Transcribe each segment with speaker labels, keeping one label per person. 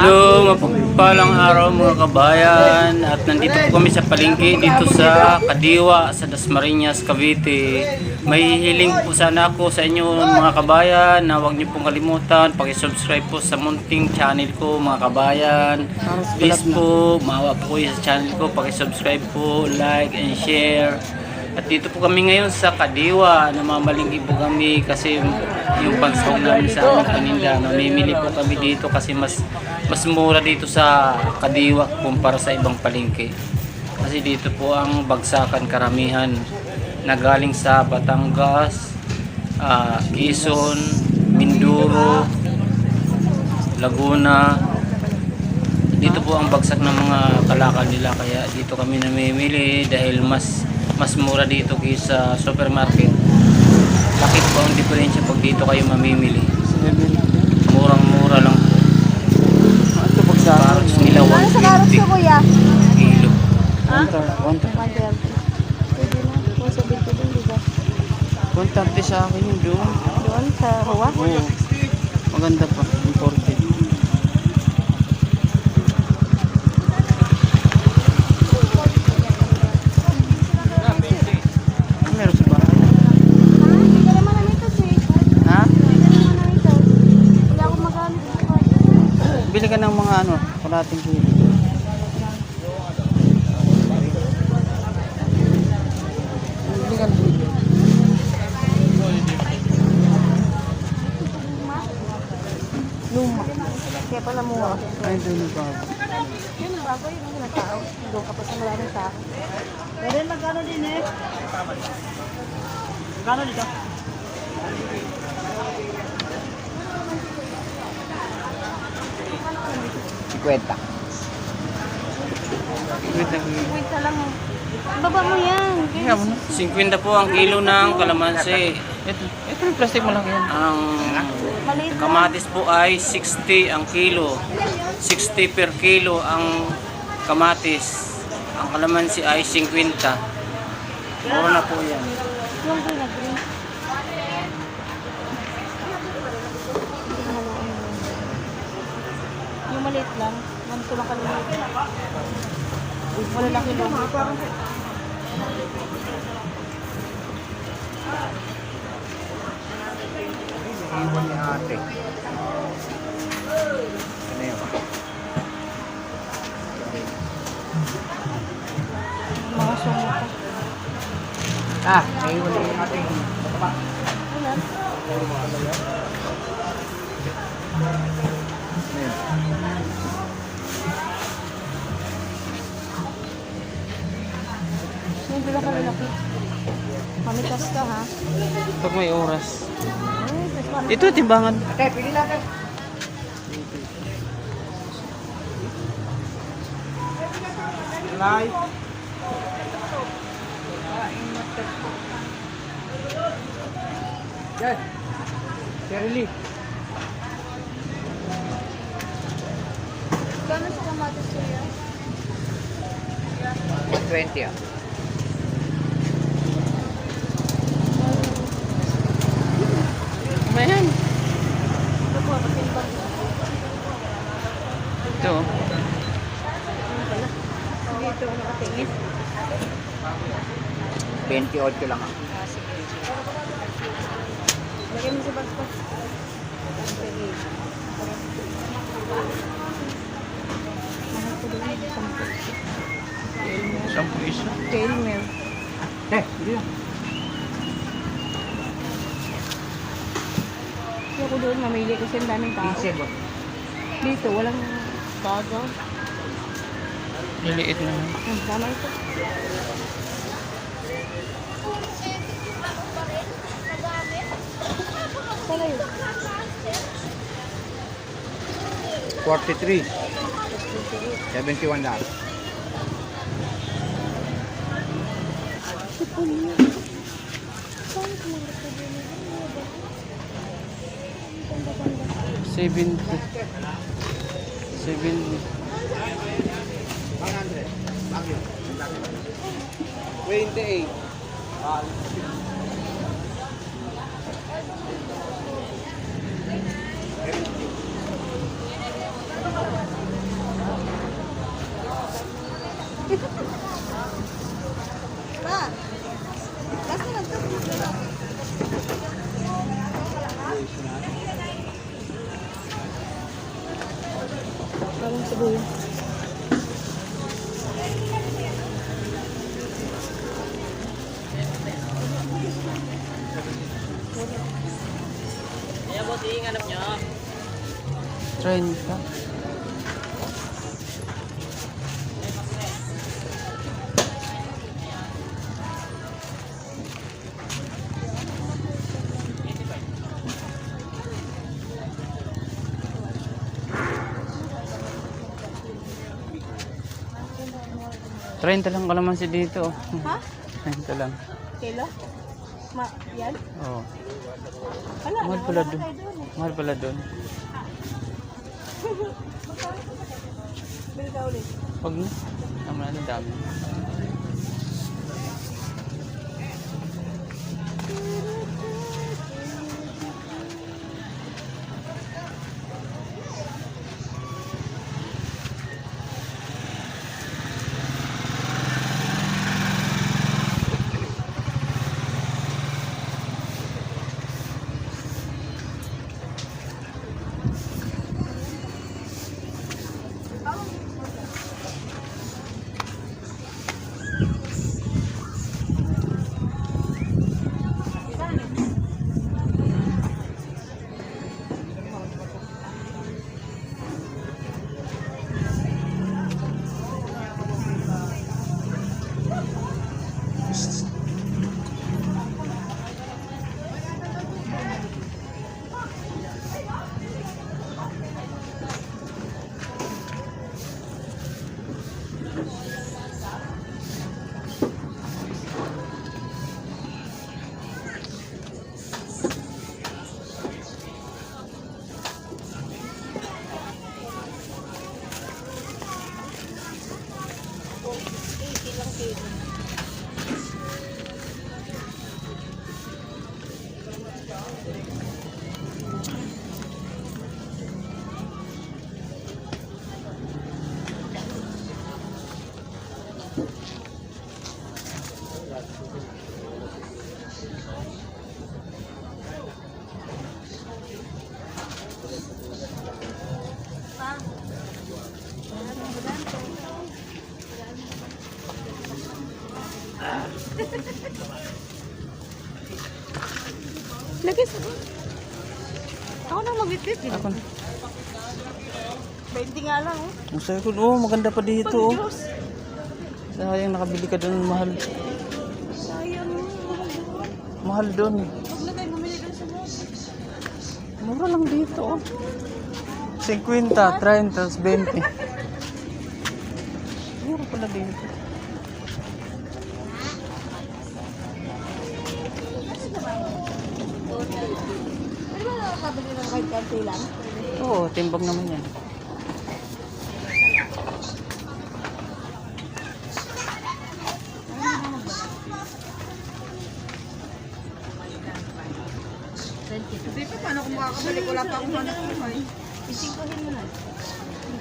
Speaker 1: Hello, mapagpalang araw mga kabayan, at nandito po kami sa palengke dito sa Kadiwa, sa Dasmariñas, Cavite. May hihiling po sana ako sa inyo mga kabayan na huwag niyo pong kalimutan paki-subscribe po sa munting channel ko mga kabayan. Please po, maawa po kayo sa channel ko, paki-subscribe po, like and share. At dito po kami ngayon sa Kadiwa, namamalingki po kami kasi yung pansahog namin sa aming paninda. Mamimili po kami dito kasi mas mura dito sa Kadiwa kumpara sa ibang palengke. Kasi dito po ang bagsakan karamihan na galing sa Batangas, Quezon, Mindoro, Laguna. Dito po ang bagsak ng mga kalakal nila, kaya dito kami namimili dahil mas mura dito kaysa supermarket. Bakit po ang diferensya pag dito kayo mamimili? Murang-mura lang po.
Speaker 2: Ito bagsak.
Speaker 1: Carrots nila
Speaker 3: Ano sa karot
Speaker 1: 120
Speaker 3: ko, kuya?
Speaker 1: kilo.
Speaker 3: Ha?
Speaker 2: 130
Speaker 3: Pwede na. Kung sa dito din, diba?
Speaker 2: sa akin yung doon.
Speaker 3: Doon, sa Hawa?
Speaker 2: Oo. Maganda pa. Imported. Ano meron sa bahay?
Speaker 3: Hindi ka naman namin ito, sis.
Speaker 2: Ha?
Speaker 3: Hindi ka naman namin ito. Wala akong magamit ito.
Speaker 2: Bili ka ng mga ano, kalating kilo. Bili ka ng
Speaker 3: Luma. Kaya pala mura.
Speaker 2: ay, doon yung bago.
Speaker 3: Yun ang bago, yun ang mga tao. Doon ka pa sa maraming tao. Pero magkano din eh? Magkano dito?
Speaker 2: Kwenta. Kwenta.
Speaker 3: Wait ka lang. Baba mo yan.
Speaker 2: Kaya mo na.
Speaker 1: 50 po ang kilo ng kalamansi.
Speaker 2: Ito yung plastic malaki yan.
Speaker 1: Ang
Speaker 3: Maliit lang.
Speaker 1: kamatis po ay 60 ang kilo. 60 per kilo ang kamatis. Ang kalamansi ay 50. Mura na po yan.
Speaker 3: Yung green na green. Yung maliit lang. Ganito lang kalimutan. Wala lang yung
Speaker 2: Iwan ni ate. Ano yun?
Speaker 3: mga sumuka.
Speaker 2: Iwan ni ate.
Speaker 3: Ayan. Hindi lang kalalaki. Mamitas ka ha.
Speaker 2: Pag may oras.
Speaker 3: Ay, mas marami.
Speaker 2: Ito, timbangan.
Speaker 4: Ate, pili lang ka. Live. Yes. Shirley.
Speaker 3: Kano sa kamatis kuya?
Speaker 4: 120 ah.
Speaker 2: Mayan.
Speaker 3: Ito po, patimbang.
Speaker 2: Ito.
Speaker 3: Dito, nakatingin.
Speaker 4: 28 lang ah.
Speaker 3: Lagyan mo sa bag ko. Mahal ko doon, 10.
Speaker 2: 10 isa.
Speaker 3: Tail meal.
Speaker 4: Eh, pili lang.
Speaker 3: Kaya ko doon mamili kasi ang daming tao.
Speaker 4: 15 ba?
Speaker 3: Dito, walang bago.
Speaker 2: Liliit na.
Speaker 3: Tama ito. Saan yun?
Speaker 4: 43. 71 lang.
Speaker 3: Sipon yun. Saan ko mga sabi niya?
Speaker 2: 70. 70.
Speaker 4: 100. Bagyo. 28.
Speaker 3: Daming sibuyas.
Speaker 1: Kaya po, hanap nyo.
Speaker 2: 30. Trenta lang kalamansi dito.
Speaker 3: Ha?
Speaker 2: 30 lang.
Speaker 3: Kilo? Yan?
Speaker 2: Oo.
Speaker 3: Wala
Speaker 2: Mahal
Speaker 3: na,
Speaker 2: pala
Speaker 3: wala na
Speaker 2: dun.
Speaker 3: tayo doon eh.
Speaker 2: Mahal pala doon.
Speaker 3: Bili ka ulit.
Speaker 2: Pag na. Naman na dami.
Speaker 3: Lagay sa ako na mag-bitbit.
Speaker 2: Ako na.
Speaker 3: 20 nga lang oh.
Speaker 2: Ang sayo ko, oh, maganda pa dito. Oh.
Speaker 3: Pag-Diyos.
Speaker 2: Sayang nakabili ka doon, mahal.
Speaker 3: Sayang mo.
Speaker 2: Mahal doon.
Speaker 3: Huwag na tayo bumili doon sa mall.
Speaker 2: Mura lang dito. Oh. 50, 30, tapos 20. Mura pala dito.
Speaker 3: Pwede ba nakakabili ng kahit kanti lang?
Speaker 2: Oo, timbang naman yan.
Speaker 3: Hindi pa, paano kung makakabili? Wala pa akong hanap buhay. Isingkohin mo na.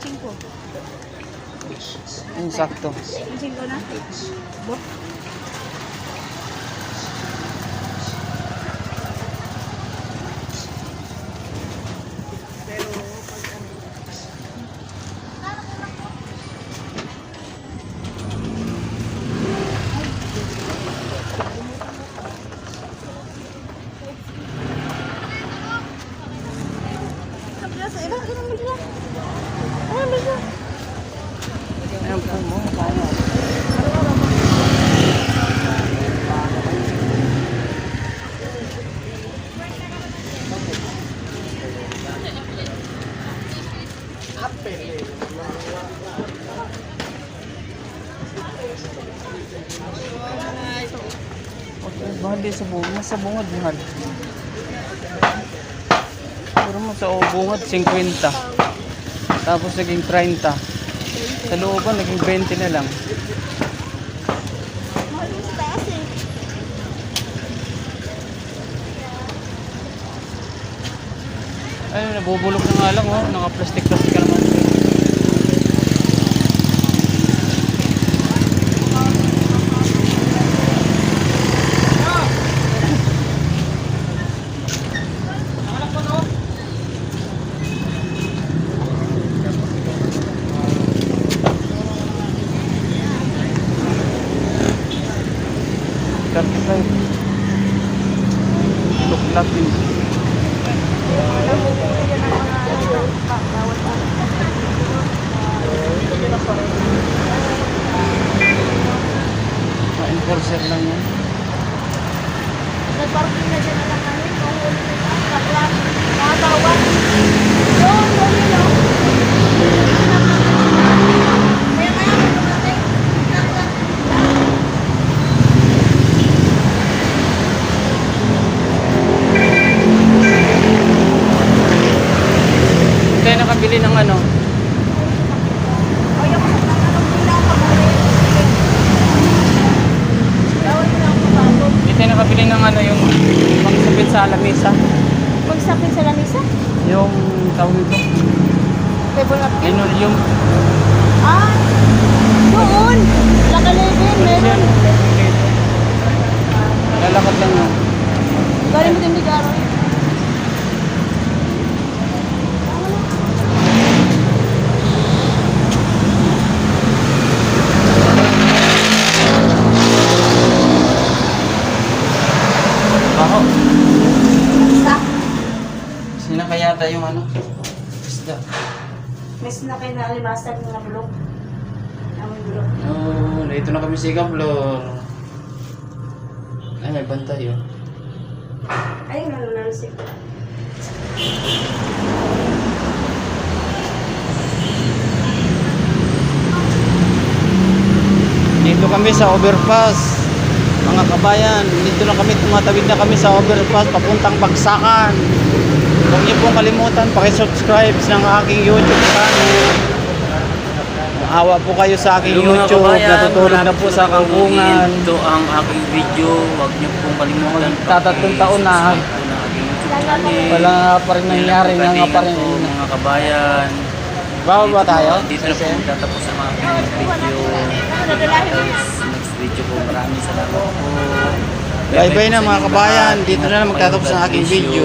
Speaker 3: Isingko.
Speaker 2: Yung sakto.
Speaker 3: Isingko na. Bo.
Speaker 2: Ayan po mo. Kaya. Okay, mahal din sa bungad. Mas sa bungad, mahal. Pero mo sa bungad, 50. Tapos naging 30. Sa looban, naging 20 na lang.
Speaker 3: Mahal mo sa taas eh.
Speaker 2: Ay, nabubulok na nga lang, oh. Naka-plastic-plastic ka naman. Live. Tuklap din. Ma-enforcer lang yan.
Speaker 3: Nag-parking na siya na lang kami. Mahuli na lang. Bakla. Mga bawat. Yun, yun. Maya-maya mo dumating.
Speaker 2: Hindi tayo nakabili ng ano.
Speaker 3: Ayaw ko sa tanong nila ang pag-ulit. Bawal mo lang mapapag.
Speaker 2: Hindi tayo nakabili ng ano yung pangsapit sa lamesa.
Speaker 3: Magsapin sa lamisa?
Speaker 2: Yung tawag nito.
Speaker 3: Table napkin?
Speaker 2: Linoleum.
Speaker 3: Ah! Doon! Lakalibin, meron.
Speaker 2: Lalakad lang yun.
Speaker 3: Galing mo din bigaro.
Speaker 2: Baho.
Speaker 3: Sa?
Speaker 2: Sina kaya tayo yung ano? Isda.
Speaker 3: Mes na kayo na alimasag ng bulok. Ang bulok.
Speaker 2: Oh, dito na kami sa Ikablor. Ay, may bantay oh.
Speaker 3: Ayun, nalunalusik.
Speaker 2: Dito kami sa overpass. Mga kabayan, dito na kami, tumatawid na kami sa overpass papuntang Bagsakan. Huwag niyo pong kalimutan, pakisubscribe ng aking YouTube channel. Maawa po kayo sa aking
Speaker 1: Hello, mga
Speaker 2: YouTube,
Speaker 1: kabayan,
Speaker 2: natutulog na po sa kangkungan.
Speaker 1: Ito ang aking video. Huwag niyo pong kalimutan.
Speaker 2: Magtatatlong taon na.
Speaker 1: subscribe po ng aking YouTube channel.
Speaker 2: Wala pa rin nangyari, nga nga pa rin.
Speaker 1: Po, mga kabayan.
Speaker 2: Baba ba tayo?
Speaker 1: Dito na po tatapos ang aking video. Next video po. Maraming salamat po.
Speaker 2: Bye bye na mga kabayan, dito na lang magtatapos ang aking video.